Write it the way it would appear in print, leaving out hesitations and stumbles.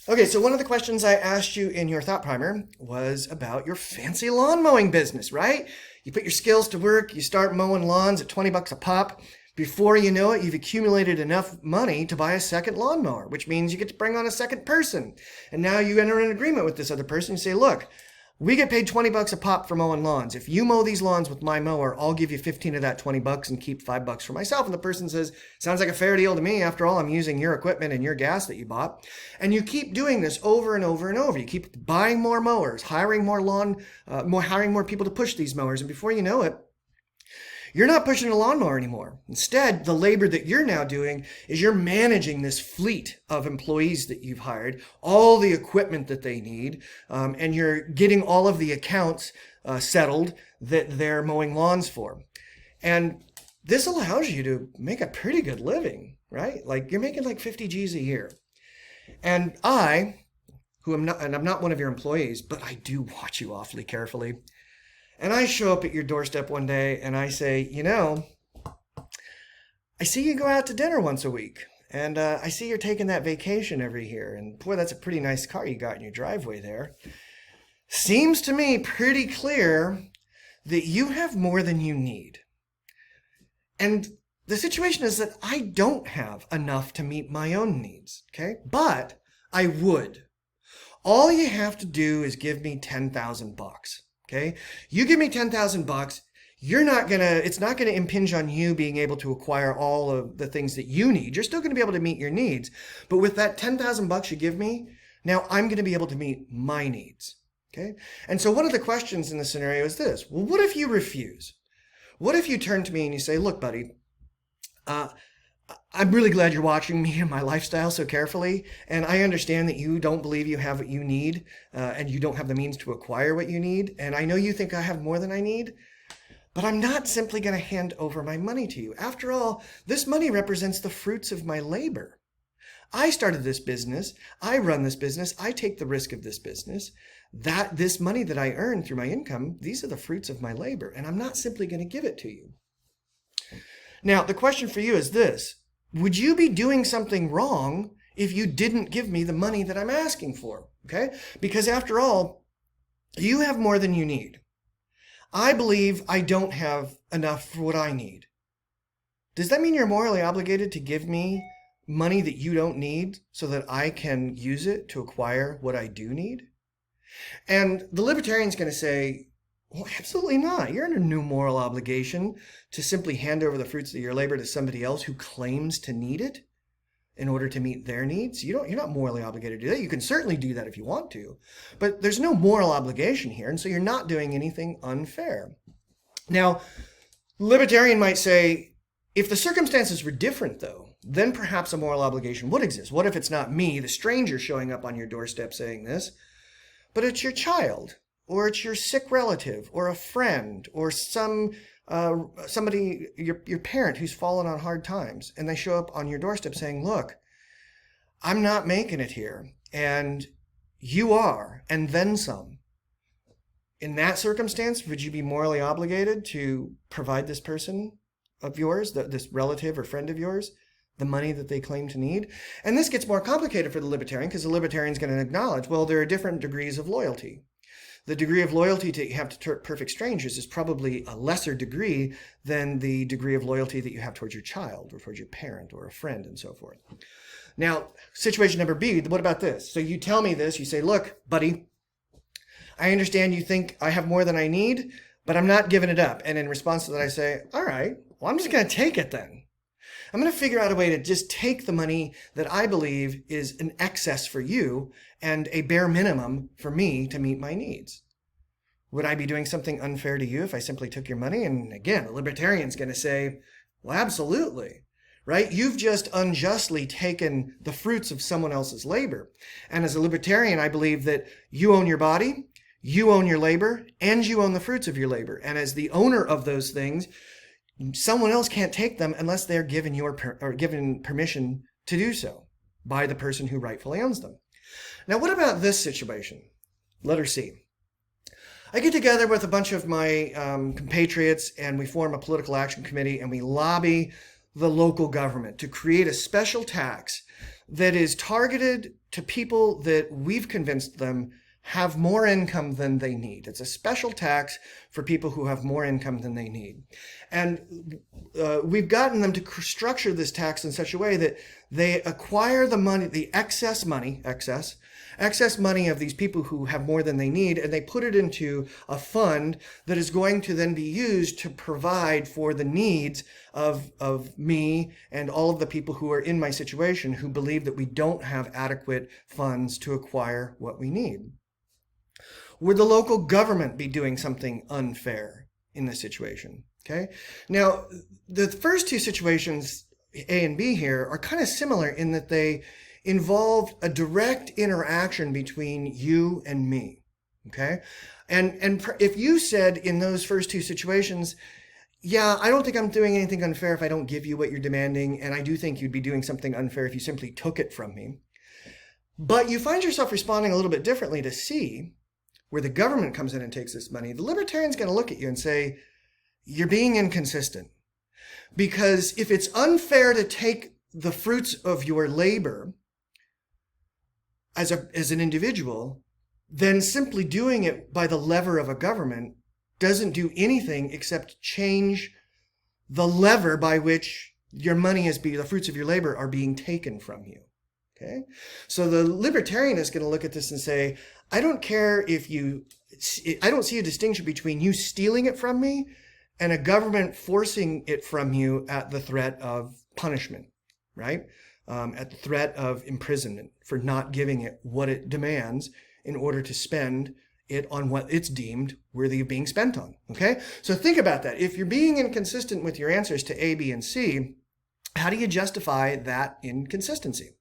Okay, so one of the questions I asked you in your thought primer was about your fancy lawn mowing business, right? You put your skills to work, you start mowing lawns at 20 bucks a pop. Before you know it, you've accumulated enough money to buy a second lawnmower, which means you get to bring on a second person. And now you enter an agreement with this other person. You say, look, we get paid 20 bucks a pop for mowing lawns. If you mow these lawns with my mower, I'll give you 15 of that 20 bucks and keep 5 bucks for myself. And the person says, sounds like a fair deal to me. After all, I'm using your equipment and your gas that you bought. And you keep doing this over and over and over. You keep buying more mowers, hiring more people to push these mowers. And before you know it, you're not pushing a lawnmower anymore. Instead, the labor that you're now doing is you're managing this fleet of employees that you've hired, all the equipment that they need, and you're getting all of the accounts settled that they're mowing lawns for. And this allows you to make a pretty good living, right? Like you're making like 50 G's a year. And I'm not one of your employees, but I do watch you awfully carefully. And I show up at your doorstep one day and I say, I see you go out to dinner once a week. And I see you're taking that vacation every year. And boy, that's a pretty nice car you got in your driveway there. Seems to me pretty clear that you have more than you need. And the situation is that I don't have enough to meet my own needs, okay? But I would. All you have to do is give me 10,000 bucks. Okay, you give me 10,000 bucks. It's not gonna impinge on you being able to acquire all of the things that you need. You're still gonna be able to meet your needs. But with that 10,000 bucks you give me, now I'm gonna be able to meet my needs. Okay, and so one of the questions in the scenario is this: well, what if you refuse? What if you turn to me and you say, look, buddy, I'm really glad you're watching me and my lifestyle so carefully, and I understand that you don't believe you have what you need, and you don't have the means to acquire what you need, and I know you think I have more than I need, but I'm not simply going to hand over my money to you. After all, this money represents the fruits of my labor. I started this business, I run this business, I take the risk of this business. This money that I earn through my income, these are the fruits of my labor, and I'm not simply going to give it to you. Now, the question for you is this: would you be doing something wrong if you didn't give me the money that I'm asking for? Okay? Because after all, you have more than you need. I believe I don't have enough for what I need. Does that mean you're morally obligated to give me money that you don't need so that I can use it to acquire what I do need? And the libertarian's going to say, well, absolutely not. You're under no moral obligation to simply hand over the fruits of your labor to somebody else who claims to need it in order to meet their needs. You're not morally obligated to do that. You can certainly do that if you want to, but there's no moral obligation here, and so you're not doing anything unfair. Now, libertarian might say, if the circumstances were different, though, then perhaps a moral obligation would exist. What if it's not me, the stranger, showing up on your doorstep saying this, but it's your child, or it's your sick relative, or a friend, or somebody, your parent who's fallen on hard times, and they show up on your doorstep saying, look, I'm not making it here, and you are, and then some. In that circumstance, would you be morally obligated to provide this person of yours, this relative or friend of yours, the money that they claim to need? And this gets more complicated for the libertarian, because the libertarian's going to acknowledge, well, there are different degrees of loyalty. The degree of loyalty that you have to perfect strangers is probably a lesser degree than the degree of loyalty that you have towards your child or towards your parent or a friend and so forth. Now, situation number B, what about this? So you tell me this, you say, look, buddy, I understand you think I have more than I need, but I'm not giving it up. And in response to that, I say, all right, well, I'm just going to take it then. I'm going to figure out a way to just take the money that I believe is an excess for you and a bare minimum for me to meet my needs. Would I be doing something unfair to you if I simply took your money? And again, the libertarian's going to say, well, absolutely, right? You've just unjustly taken the fruits of someone else's labor. And as a libertarian, I believe that you own your body, you own your labor, and you own the fruits of your labor. And as the owner of those things, someone else can't take them unless they're given permission to do so by the person who rightfully owns them. Now, what about this situation? Letter C. I get together with a bunch of my compatriots and we form a political action committee and we lobby the local government to create a special tax that is targeted to people that we've convinced them have more income than they need. It's a special tax for people who have more income than they need. And we've gotten them to structure this tax in such a way that they acquire the money, the excess money of these people who have more than they need, and they put it into a fund that is going to then be used to provide for the needs of me and all of the people who are in my situation who believe that we don't have adequate funds to acquire what we need. Would the local government be doing something unfair in this situation? Okay. Now, the first two situations, A and B here, are kind of similar in that they involve a direct interaction between you and me. Okay. And if you said in those first two situations, yeah, I don't think I'm doing anything unfair if I don't give you what you're demanding, and I do think you'd be doing something unfair if you simply took it from me. But you find yourself responding a little bit differently to C, where the government comes in and takes this money. The libertarian's going to look at you and say, you're being inconsistent. Because if it's unfair to take the fruits of your labor as an individual, then simply doing it by the lever of a government doesn't do anything except change the lever by which your money the fruits of your labor are being taken from you. Okay? So the libertarian is going to look at this and say, I don't care I don't see a distinction between you stealing it from me and a government forcing it from you at the threat of punishment, right? At the threat of imprisonment for not giving it what it demands in order to spend it on what it's deemed worthy of being spent on, okay? So think about that. If you're being inconsistent with your answers to A, B, and C, how do you justify that inconsistency?